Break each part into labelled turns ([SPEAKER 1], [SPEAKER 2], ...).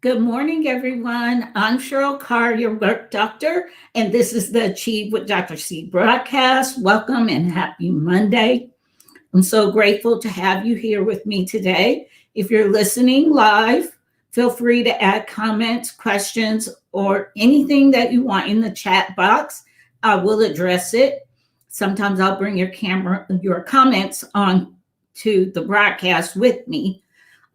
[SPEAKER 1] Good morning, everyone. I'm Cheryl Carr, your work doctor, and this is the Achieve with Dr. C broadcast. Welcome and happy Monday. I'm so grateful to have you here with me today. If you're listening live, feel free to add comments, questions, or anything that you want in the chat box. I will address it. Sometimes I'll bring your comments on to the broadcast with me.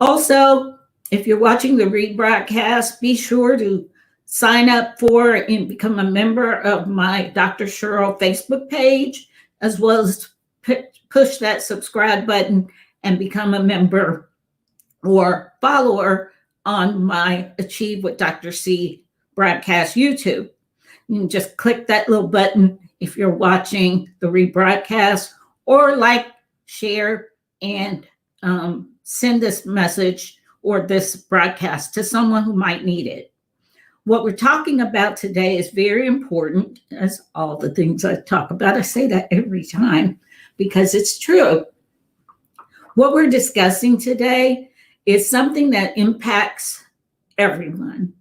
[SPEAKER 1] Also, if you're watching the rebroadcast, be sure to sign up for and become a member of my Dr. Cheryl Facebook page, as well as push that subscribe button and become a member or follower on my Achieve with Dr. C broadcast YouTube. You can just click that little button if you're watching the rebroadcast, or like, share, and send this message or this broadcast to someone who might need it. What we're talking about today is very important, as all the things I talk about. I say that every time because it's true. What we're discussing today is something that impacts everyone,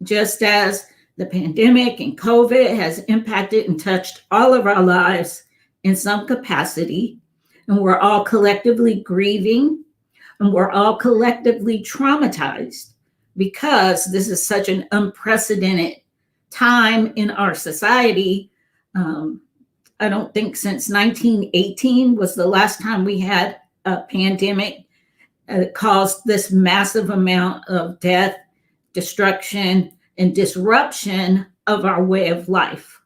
[SPEAKER 1] just as the pandemic and COVID has impacted and touched all of our lives in some capacity, and we're all collectively grieving. And we're all collectively traumatized because this is such an unprecedented time in our society. I don't think since 1918 was the last time we had a pandemic that caused this massive amount of death, destruction, and disruption of our way of life.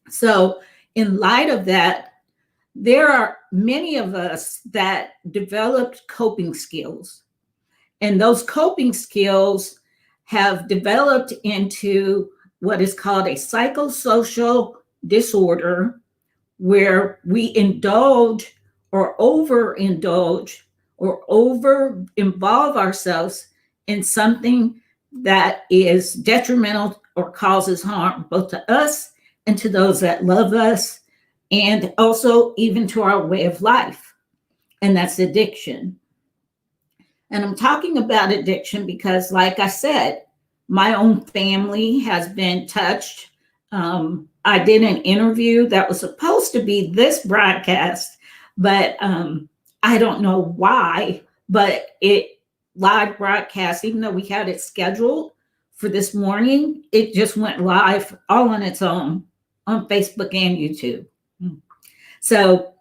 [SPEAKER 1] So in light of that, there are many of us that developed coping skills, and those coping skills have developed into what is called a psychosocial disorder, where we indulge or overindulge or over involve ourselves in something that is detrimental or causes harm both to us and to those that love us, and also even to our way of life, and that's addiction. And I'm talking about addiction because, like I said, my own family has been touched. I did an interview that was supposed to be this broadcast, but I don't know why, but it live broadcast, even though we had it scheduled for this morning, it just went live all on its own on Facebook and YouTube. So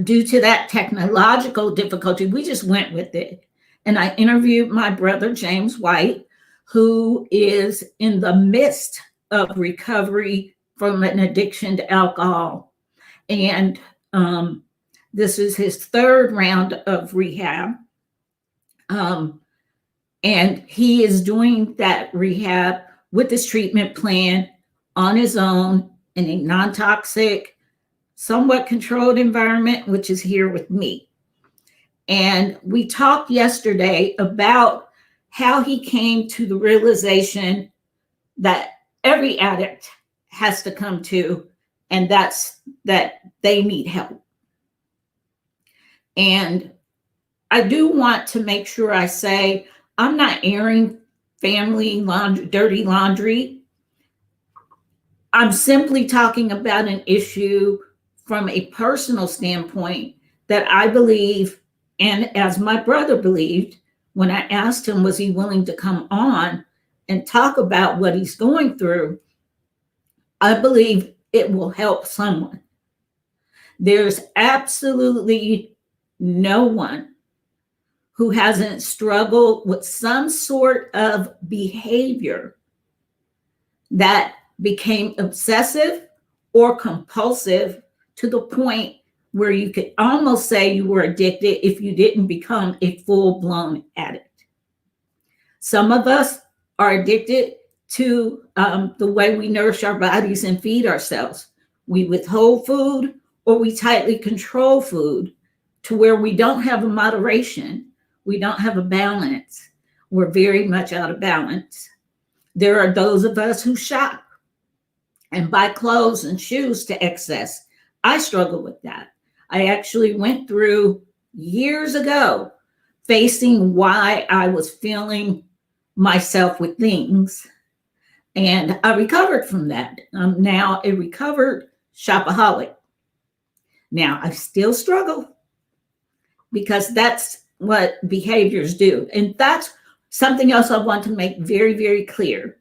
[SPEAKER 1] due to that technological difficulty, we just went with it. And I interviewed my brother, James White, who is in the midst of recovery from an addiction to alcohol. And this is his third round of rehab. And he is doing that rehab with his treatment plan on his own in a non-toxic, somewhat controlled environment, which is here with me. And we talked yesterday about how he came to the realization that every addict has to come to, and that's that they need help. And I do want to make sure I say I'm not airing family laundry, dirty laundry. I'm simply talking about an issue from a personal standpoint that I believe, and as my brother believed, when I asked him, was he willing to come on and talk about what he's going through, I believe it will help someone. There's absolutely no one who hasn't struggled with some sort of behavior that became obsessive or compulsive to the point where you could almost say you were addicted if you didn't become a full-blown addict. Some of us are addicted to the way we nourish our bodies and feed ourselves. We withhold food or we tightly control food to where we don't have a moderation. We don't have a balance. We're very much out of balance. There are those of us who shop and buy clothes and shoes to excess. I struggle with that. I actually went through years ago facing why I was feeling myself with things. And I recovered from that. I'm now a recovered shopaholic. Now, I still struggle because that's what behaviors do. And that's something else I want to make very, very clear.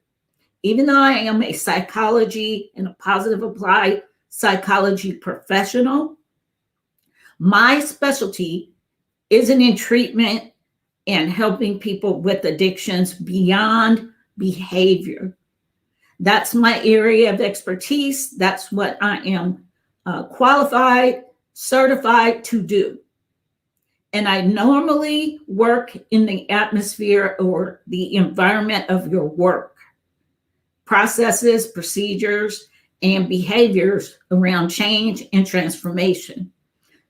[SPEAKER 1] Even though I am a psychology and a positive applied psychology professional, my specialty isn't in treatment and helping people with addictions beyond behavior. That's my area of expertise. That's what I am qualified, certified to do. And I normally work in the atmosphere or the environment of your work, processes, procedures, and behaviors around change and transformation.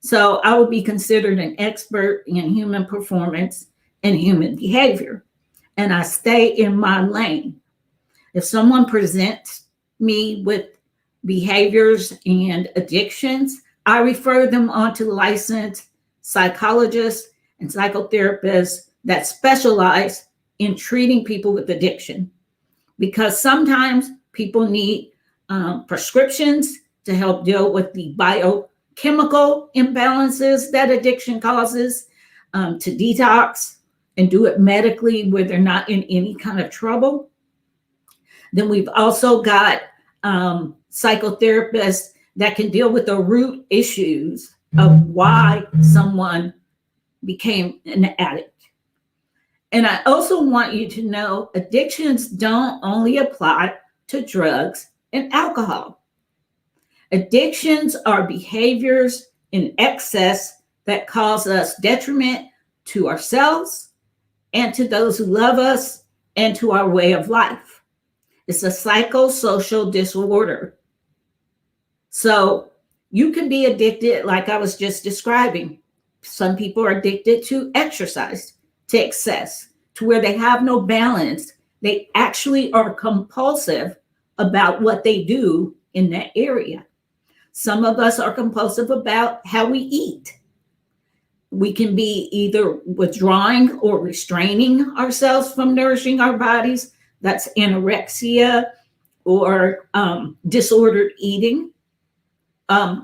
[SPEAKER 1] So I would be considered an expert in human performance and human behavior. And I stay in my lane. If someone presents me with behaviors and addictions, I refer them on to licensed psychologists and psychotherapists that specialize in treating people with addiction. Because sometimes people need prescriptions to help deal with the biochemical imbalances that addiction causes, to detox and do it medically where they're not in any kind of trouble. Then we've also got psychotherapists that can deal with the root issues of why someone became an addict. And I also want you to know addictions don't only apply to drugs and alcohol. Addictions are behaviors in excess that cause us detriment to ourselves and to those who love us and to our way of life. It's a psychosocial disorder. So you can be addicted, like I was just describing. Some people are addicted to exercise, to excess, to where they have no balance. They actually are compulsive about what they do in that area. Some of us are compulsive about how we eat. We can be either withdrawing or restraining ourselves from nourishing our bodies. That's anorexia or disordered eating,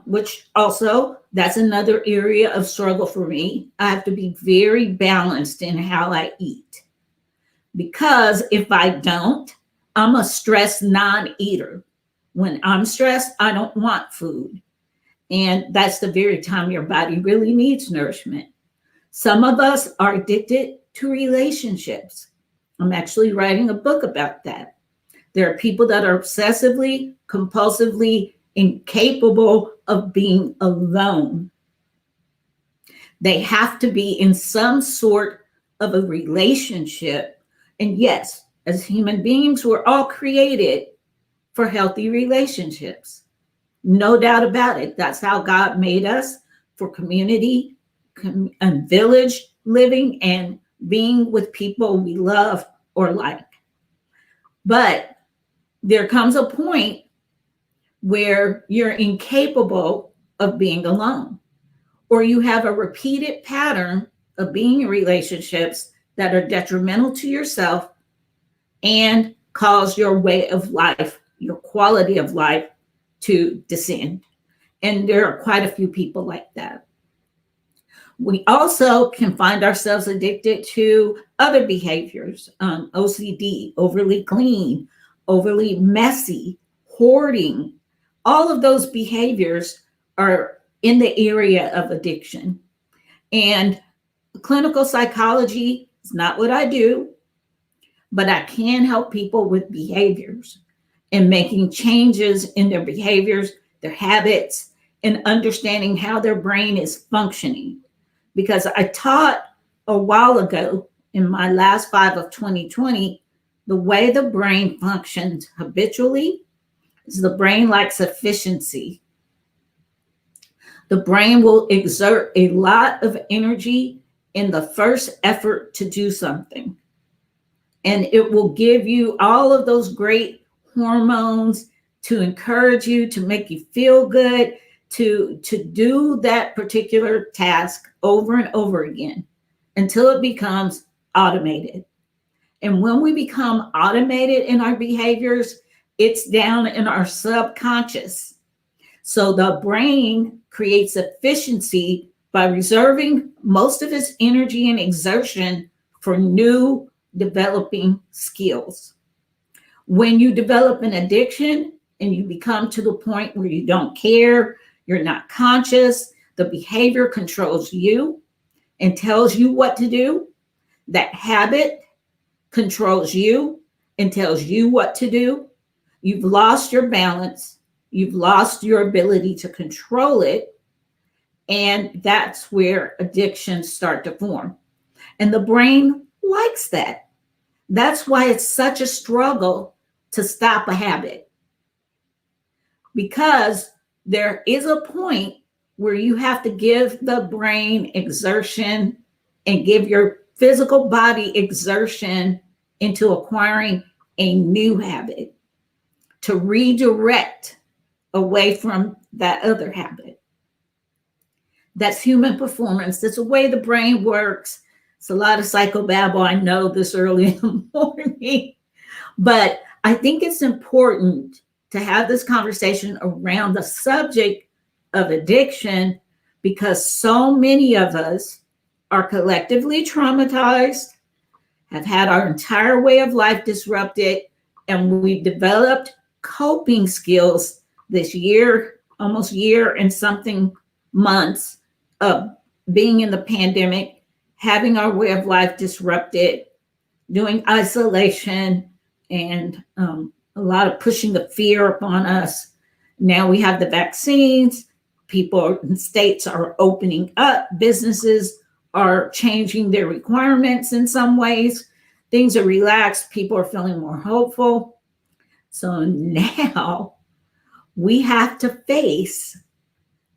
[SPEAKER 1] which also that's another area of struggle for me. I have to be very balanced in how I eat, because if I don't, I'm a stressed non-eater. When I'm stressed, I don't want food. And that's the very time your body really needs nourishment. Some of us are addicted to relationships. I'm actually writing a book about that. There are people that are obsessively, compulsively incapable of being alone. They have to be in some sort of a relationship. And yes, as human beings, we're all created for healthy relationships. No doubt about it. That's how God made us, for community and village living and being with people we love or like. But there comes a point where you're incapable of being alone, or you have a repeated pattern of being in relationships that are detrimental to yourself and cause your way of life, your quality of life, to descend. And there are quite a few people like that. We also can find ourselves addicted to other behaviors, OCD, overly clean, overly messy, hoarding. All of those behaviors are in the area of addiction. And clinical psychology is not what I do, but I can help people with behaviors and making changes in their behaviors, their habits, and understanding how their brain is functioning. Because I taught a while ago in my last 5 of 2020, the way the brain functions habitually is the brain likes efficiency. The brain will exert a lot of energy in the first effort to do something. And it will give you all of those great hormones to encourage you, to make you feel good, to do that particular task over and over again until it becomes automated. And when we become automated in our behaviors, it's down in our subconscious. So the brain creates efficiency by reserving most of its energy and exertion for new developing skills. When you develop an addiction and you become to the point where you don't care, you're not conscious, the behavior controls you and tells you what to do. That habit controls you and tells you what to do. You've lost your balance. You've lost your ability to control it. And that's where addictions start to form. And the brain likes that. That's why it's such a struggle to stop a habit. Because there is a point where you have to give the brain exertion and give your physical body exertion into acquiring a new habit to redirect away from that other habit. That's human performance. That's the way the brain works. It's a lot of psychobabble. I know this early in the morning, but I think it's important to have this conversation around the subject of addiction because so many of us are collectively traumatized, have had our entire way of life disrupted, and we've developed coping skills this year, almost year and something months of being in the pandemic, having our way of life disrupted, doing isolation, and a lot of pushing the fear upon us. Now we have the vaccines. People in states are opening up. Businesses are changing their requirements in some ways. Things are relaxed. People are feeling more hopeful. So now we have to face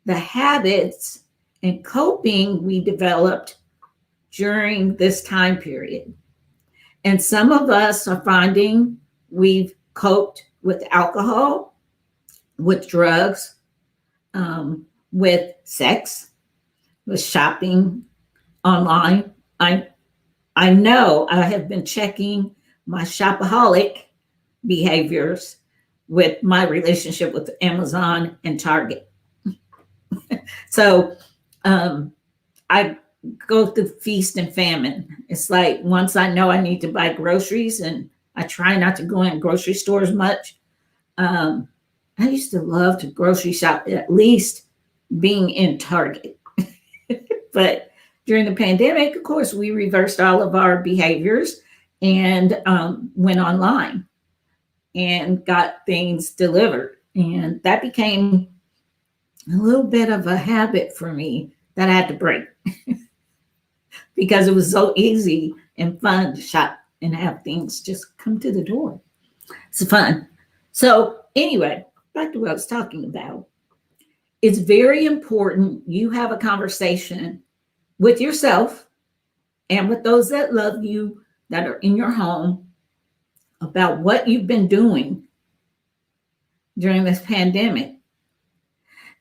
[SPEAKER 1] the habits and coping we developed during this time period. And some of us are finding we've coped with alcohol, with drugs, with sex, with shopping online. I know I have been checking my shopaholic behaviors with my relationship with Amazon and Target. So I go through feast and famine. It's like once I know I need to buy groceries, and I try not to go in grocery stores much. I used to love to grocery shop, at least being in Target. But during the pandemic, of course, we reversed all of our behaviors and went online and got things delivered. And that became a little bit of a habit for me that I had to break because it was so easy and fun to shop and have things just come to the door. It's fun. So anyway, back to what I was talking about. It's very important you have a conversation with yourself and with those that love you that are in your home about what you've been doing during this pandemic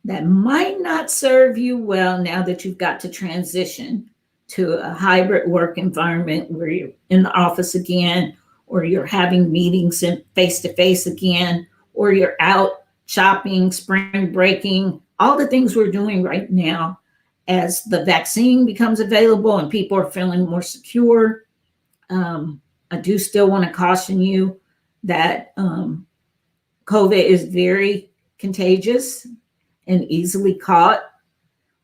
[SPEAKER 1] that might not serve you well now that you've got to transition to a hybrid work environment where you're in the office again, or you're having meetings and face-to-face again, or you're out shopping, spring breaking, all the things we're doing right now as the vaccine becomes available and people are feeling more secure. I do still want to caution you that COVID is very contagious and easily caught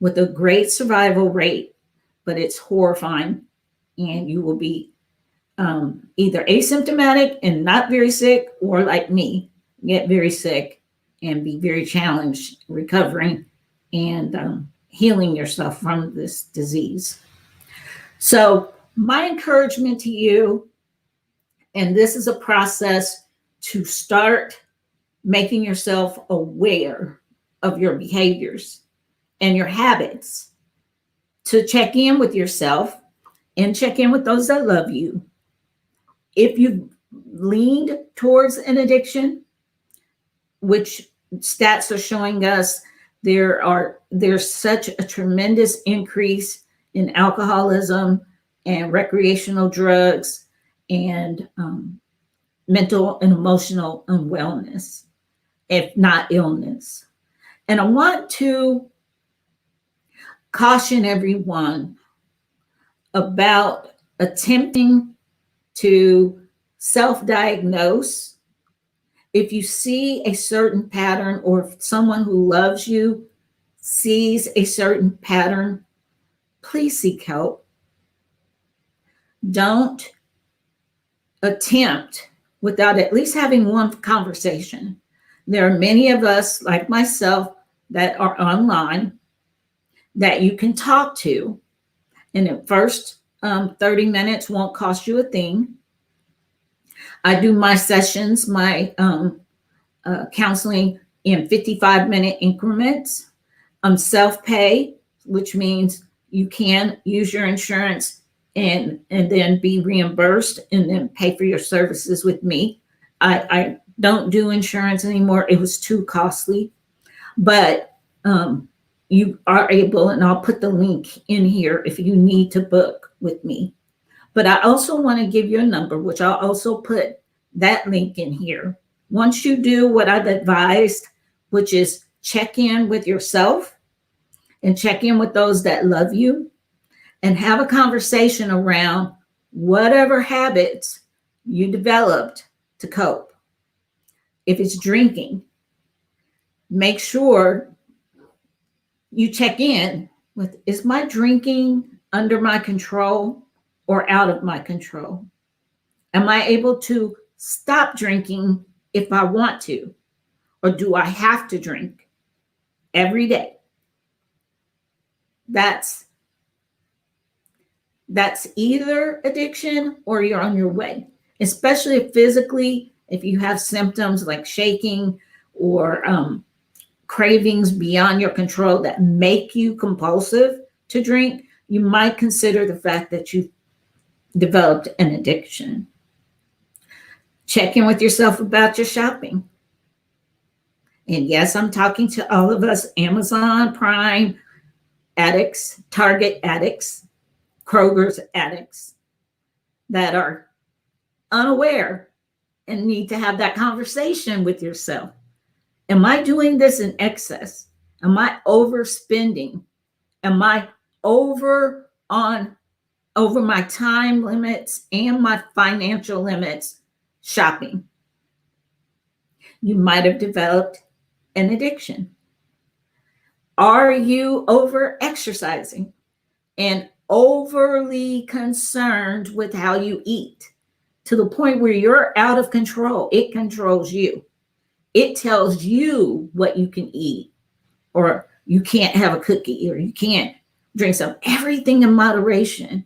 [SPEAKER 1] with a great survival rate, but it's horrifying. And you will be either asymptomatic and not very sick, or like me, get very sick and be very challenged recovering and healing yourself from this disease. So my encouragement to you, and this is a process to start making yourself aware of your behaviors and your habits, to check in with yourself and check in with those that love you. If you've leaned towards an addiction, which stats are showing us there's such a tremendous increase in alcoholism and recreational drugs and mental and emotional unwellness, if not illness. And I want to caution everyone about attempting to self-diagnose. If you see a certain pattern, or if someone who loves you sees a certain pattern, please seek help. Don't attempt without at least having one conversation. There are many of us, like myself, that are online that you can talk to. And the first 30 minutes won't cost you a thing. I do my sessions, my counseling in 55-minute increments. Self-pay, which means you can use your insurance and then be reimbursed and then pay for your services with me. I don't do insurance anymore. It was too costly. But you are able, and I'll put the link in here if you need to book with me. But I also want to give you a number, which I'll also put that link in here. Once you do what I've advised, which is check in with yourself and check in with those that love you, and have a conversation around whatever habits you developed to cope. If it's drinking, make sure you check in with, is my drinking under my control or out of my control? Am I able to stop drinking if I want to? Or do I have to drink every day? That's either addiction or you're on your way, especially physically. If you have symptoms like shaking or cravings beyond your control that make you compulsive to drink, you might consider the fact that you've developed an addiction. Check in with yourself about your shopping. And yes, I'm talking to all of us Amazon Prime addicts, Target addicts, Kroger's addicts that are unaware and need to have that conversation with yourself. Am I doing this in excess? Am I overspending? Am I over my time limits and my financial limits shopping? You might have developed an addiction. Are you over exercising and overly concerned with how you eat to the point where you're out of control? It controls you. It tells you what you can eat, or you can't have a cookie, or you can't drink some. Everything in moderation.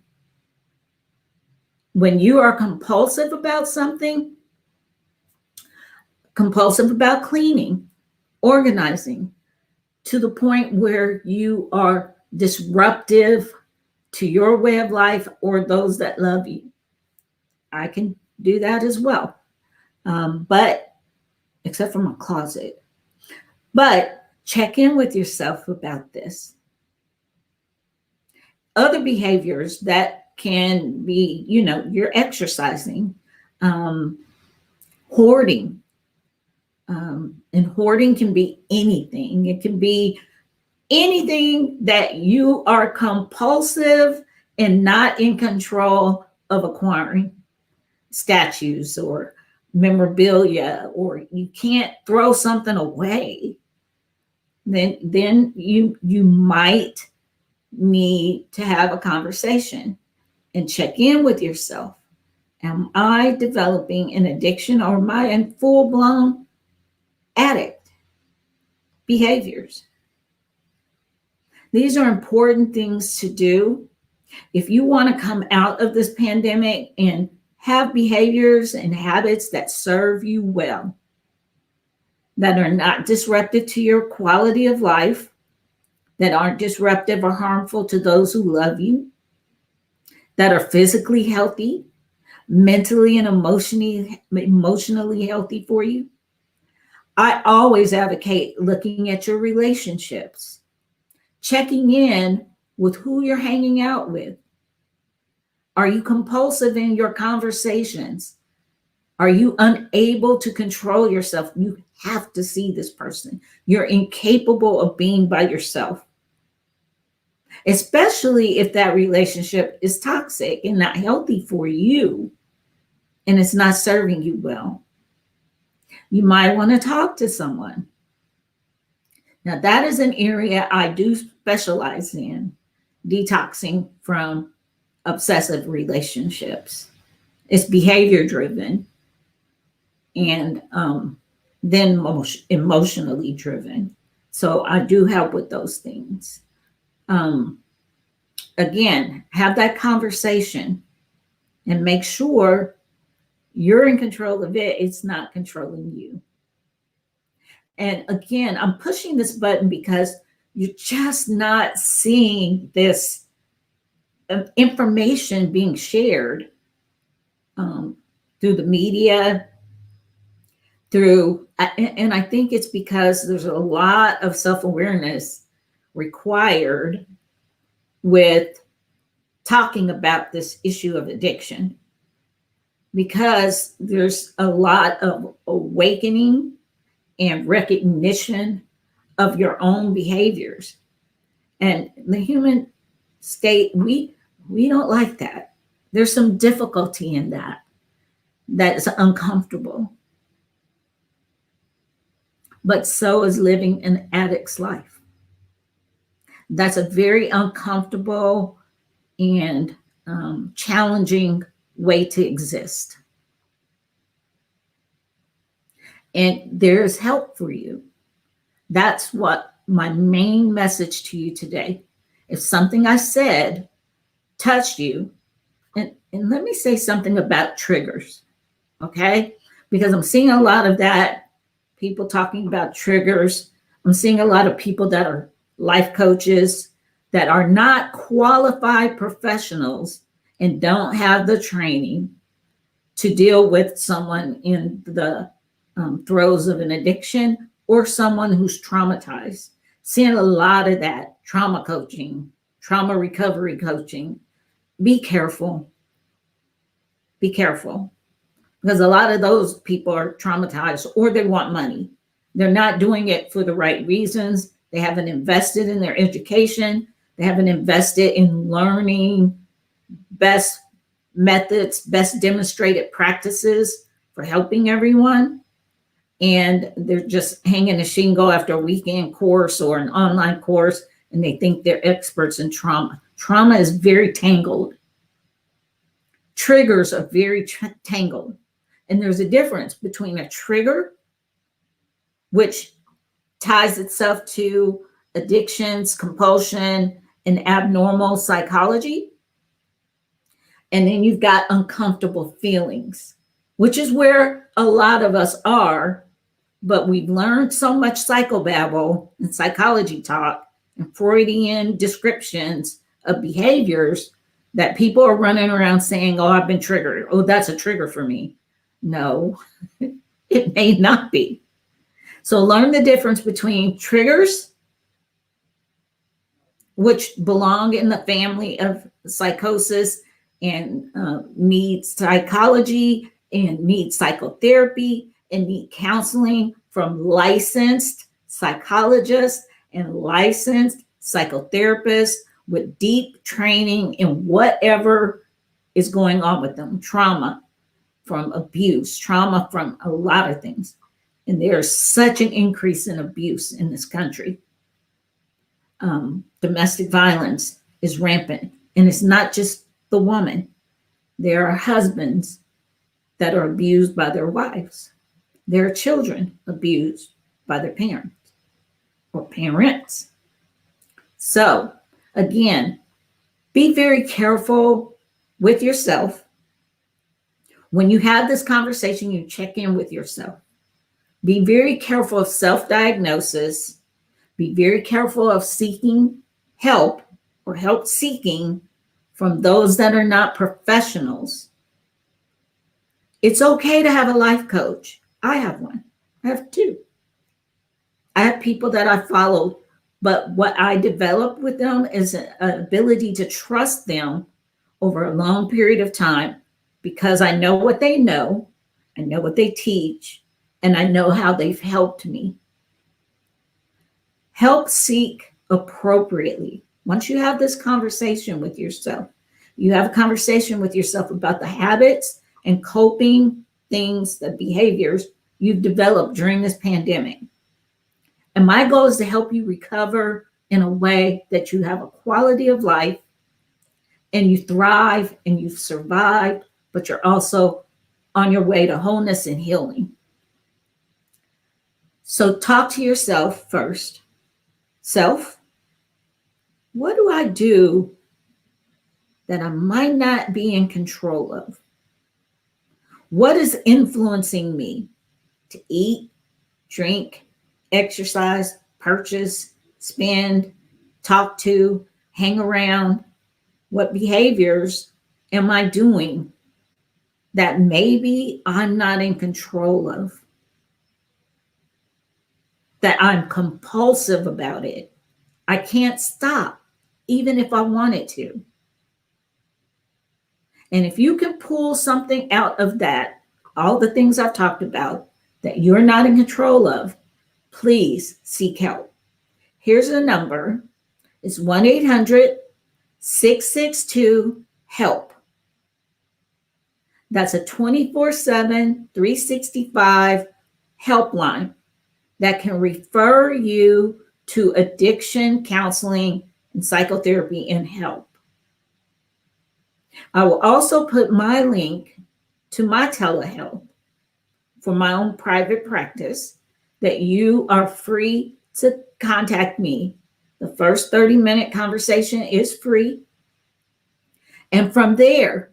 [SPEAKER 1] When you are compulsive about something, compulsive about cleaning, organizing, to the point where you are disruptive to your way of life or those that love you, I can do that as well. But except for my closet. But check in with yourself about this. Other behaviors that can be, you're exercising, hoarding. And hoarding can be anything. It can be anything that you are compulsive and not in control of acquiring. Statues or memorabilia, or you can't throw something away. Then you might need to have a conversation and check in with yourself. Am I developing an addiction, or am I in full-blown addict behaviors? These are important things to do if you want to come out of this pandemic and have behaviors and habits that serve you well, that are not disruptive to your quality of life, that aren't disruptive or harmful to those who love you, that are physically healthy, mentally and emotionally healthy for you. I always advocate looking at your relationships, checking in with who you're hanging out with. Are you compulsive in your conversations? Are you unable to control yourself? You have to see this person. You're incapable of being by yourself, especially if that relationship is toxic and not healthy for you and it's not serving you well. You might want to talk to someone. Now, that is an area I do specialize in, detoxing from obsessive relationships. It's behavior driven and then emotionally driven. So I do help with those things. Again, have that conversation and make sure you're in control of it. It's not controlling you. And again, I'm pushing this button because you're just not seeing this information being shared through the media, and I think it's because there's a lot of self-awareness required with talking about this issue of addiction, because there's a lot of awakening and recognition of your own behaviors. And the human state, we don't like that. There's some difficulty in that. That is uncomfortable. But so is living an addict's life. That's a very uncomfortable and challenging way to exist. And there's help for you. That's what my main message to you today. If something I said touched you, and let me say something about triggers, okay? Because I'm seeing a lot of that, people talking about triggers. I'm seeing a lot of people that are life coaches that are not qualified professionals and don't have the training to deal with someone in the throes of an addiction or someone who's traumatized. Seeing a lot of that trauma coaching, trauma recovery coaching. Be careful. Be careful. Because a lot of those people are traumatized or they want money. They're not doing it for the right reasons. They haven't invested in their education. They haven't invested in learning best methods, best demonstrated practices for helping everyone. And they're just hanging a shingle after a weekend course or an online course, and they think they're experts in trauma. Trauma is very tangled. Triggers are very tangled. And there's a difference between a trigger, which ties itself to addictions, compulsion, and abnormal psychology. And then you've got uncomfortable feelings, which is where a lot of us are. But we've learned so much psychobabble and psychology talk and Freudian descriptions of behaviors that people are running around saying, oh, I've been triggered. Oh, that's a trigger for me. No, it may not be. So learn the difference between triggers, which belong in the family of psychosis and need psychology and need psychotherapy and need counseling from licensed psychologists and licensed psychotherapists with deep training in whatever is going on with them. Trauma from abuse, trauma from a lot of things. And there's such an increase in abuse in this country. Domestic violence is rampant. And it's not just the woman. There are husbands that are abused by their wives. There are children abused by their parents or parents. So again, be very careful with yourself. When you have this conversation, you check in with yourself. Be very careful of self-diagnosis. Be very careful of seeking help or help seeking from those that are not professionals. It's okay to have a life coach. I have one. I have two. I have people that I follow, but what I developed with them is an ability to trust them over a long period of time because I know what they know, I know what they teach, and I know how they've helped me. Help seek appropriately. Once you have this conversation with yourself, you have a conversation with yourself about the habits and coping things, the behaviors you've developed during this pandemic. And my goal is to help you recover in a way that you have a quality of life and you thrive and you've survived, but you're also on your way to wholeness and healing. So talk to yourself first. Self, what do I do that I might not be in control of? What is influencing me to eat, drink, exercise, purchase, spend, talk to, hang around? What behaviors am I doing that maybe I'm not in control of? That I'm compulsive about it. I can't stop, even if I wanted to. And if you can pull something out of that, all the things I've talked about that you're not in control of, please seek help. Here's the number. It's 1-800-662-HELP. That's a 24/7, 365 helpline that can refer you to addiction counseling and psychotherapy and help. I will also put my link to my telehealth for my own private practice that you are free to contact me. The first 30-minute conversation is free. And from there,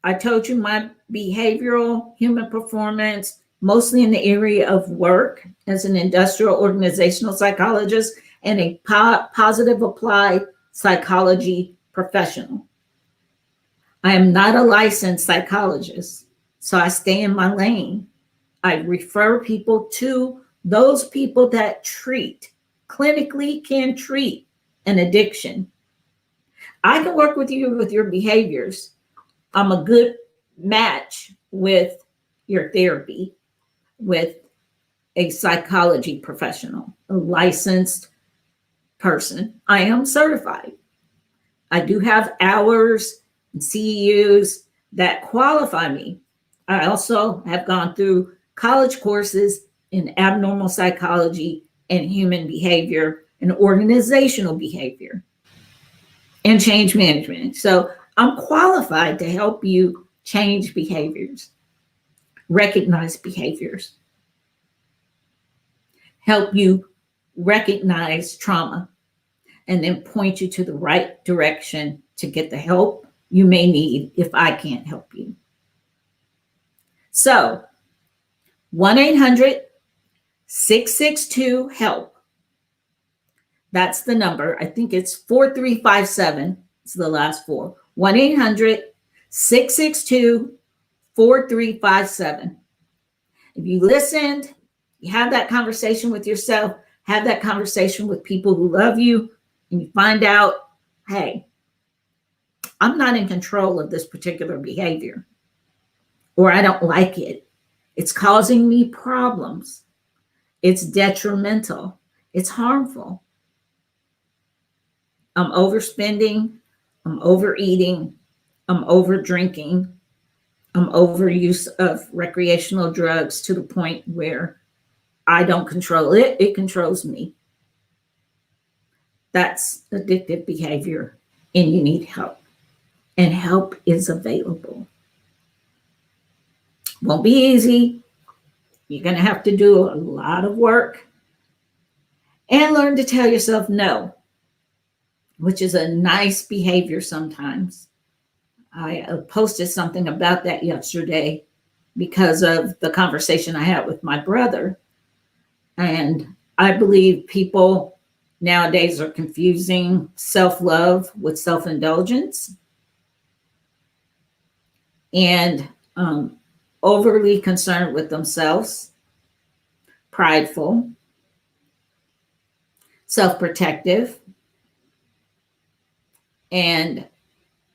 [SPEAKER 1] I told you my behavioral human performance, mostly in the area of work as an industrial organizational psychologist and a positive applied psychology professional. I am not a licensed psychologist, so I stay in my lane. I refer people to those people that clinically can treat an addiction. I can work with you with your behaviors. I'm a good match with your therapy, with a psychology professional, a licensed person. I am certified. I do have hours and CEUs that qualify me. I also have gone through college courses in abnormal psychology and human behavior and organizational behavior and change management. So I'm qualified to help you change behaviors, recognize behaviors, help you recognize trauma, and then point you to the right direction to get the help you may need if I can't help you. So 1-800-662-HELP. That's the number. I think it's 4357. It's the last four. 1-800-662-4357. If you listened, you have that conversation with yourself, have that conversation with people who love you, and you find out, hey, I'm not in control of this particular behavior, or I don't like it. It's causing me problems. It's detrimental. It's harmful. I'm overspending. I'm overeating. I'm overdrinking. I'm overuse of recreational drugs to the point where I don't control it. It controls me. That's addictive behavior, and you need help. And help is available. Won't be easy. You're going to have to do a lot of work and learn to tell yourself no, which is a nice behavior sometimes. I posted something about that yesterday because of the conversation I had with my brother. And I believe people nowadays are confusing self-love with self-indulgence and overly concerned with themselves, prideful, self-protective, and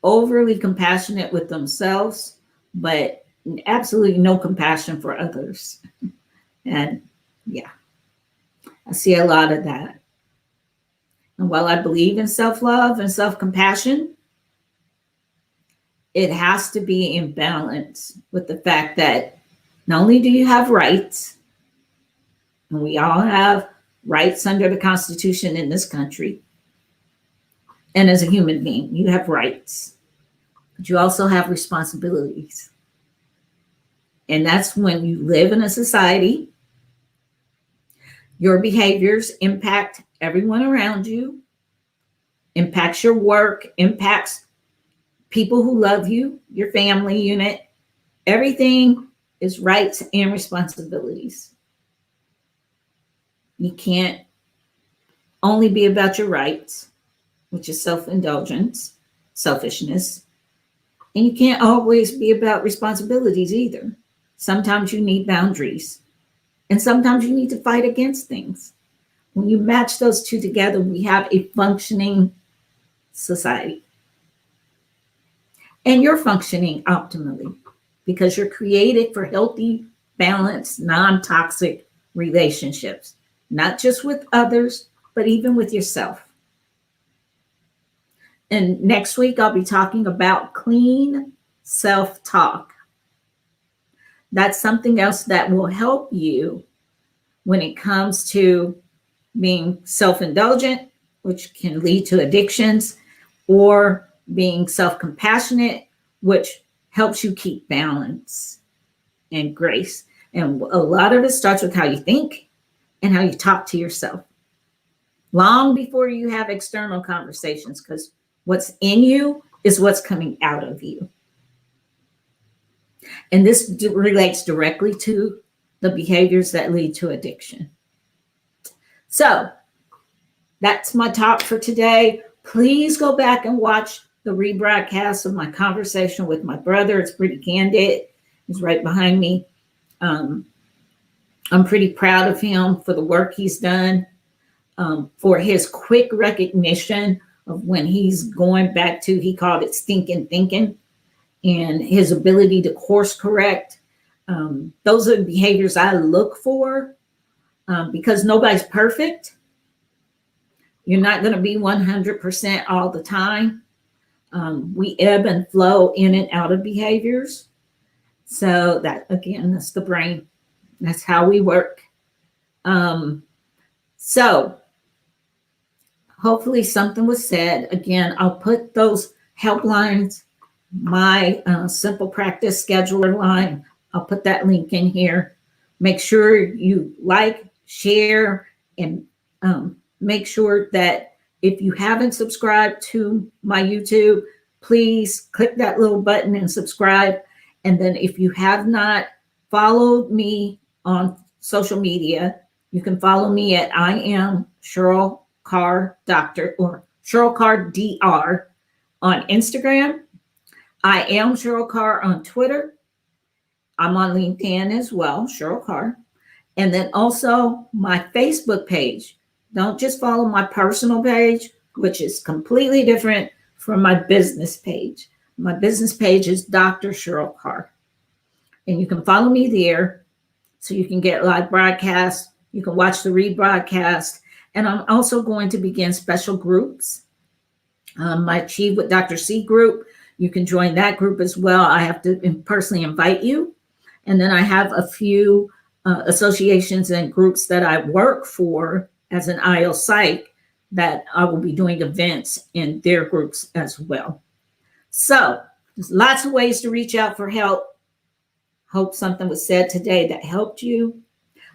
[SPEAKER 1] overly compassionate with themselves, but absolutely no compassion for others. And yeah, I see a lot of that. And while I believe in self love and self compassion, it has to be in balance with the fact that not only do you have rights, and we all have rights under the Constitution in this country, and as a human being, you have rights, but you also have responsibilities. And that's when you live in a society, your behaviors impact everyone around you, impacts your work, impacts people who love you, your family unit. Everything is rights and responsibilities. You can't only be about your rights, which is self-indulgence, selfishness, and you can't always be about responsibilities either. Sometimes you need boundaries, and sometimes you need to fight against things. When you match those two together, we have a functioning society. And you're functioning optimally because you're created for healthy, balanced, non-toxic relationships, not just with others, but even with yourself. And next week, I'll be talking about clean self-talk. That's something else that will help you when it comes to being self-indulgent, which can lead to addictions, or being self-compassionate, which helps you keep balance and grace. And a lot of it starts with how you think and how you talk to yourself. Long before you have external conversations, because what's in you is what's coming out of you. And this relates directly to the behaviors that lead to addiction. So that's my talk for today. Please go back and watch the rebroadcast of my conversation with my brother. It's pretty candid. He's right behind me. I'm pretty proud of him for the work he's done, for his quick recognition of when he's going back to, he called it stinking thinking, and his ability to course correct. Those are the behaviors I look for, because nobody's perfect. You're not going to be 100% all the time. We ebb and flow in and out of behaviors. So that, again, that's the brain. That's how we work. So hopefully something was said. Again, I'll put those helplines, my simple practice scheduler line, I'll put that link in here. Make sure you like, share, and make sure that if you haven't subscribed to my YouTube, please click that little button and subscribe. And then if you have not followed me on social media, you can follow me at I am Cheryl Carr Doctor or Cheryl Carr DR on Instagram. I am Cheryl Carr on Twitter. I'm on LinkedIn as well, Cheryl Carr. And then also my Facebook page. Don't just follow my personal page, which is completely different from my business page. My business page is Dr. Cheryl Carr. And you can follow me there so you can get live broadcasts. You can watch the rebroadcast. And I'm also going to begin special groups. My Achieve with Dr. C group, you can join that group as well. I have to personally invite you. And then I have a few associations and groups that I work for as an IO psych that I will be doing events in their groups as well. So there's lots of ways to reach out for help. Hope something was said today that helped you.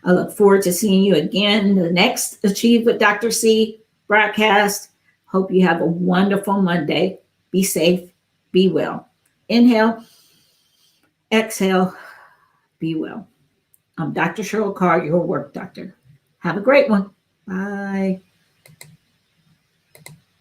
[SPEAKER 1] I look forward to seeing you again in the next Achieve with Dr. C broadcast. Hope you have a wonderful Monday. Be safe, be well. Inhale, exhale, be well. I'm Dr. Cheryl Carr, your work doctor. Have a great one. Bye.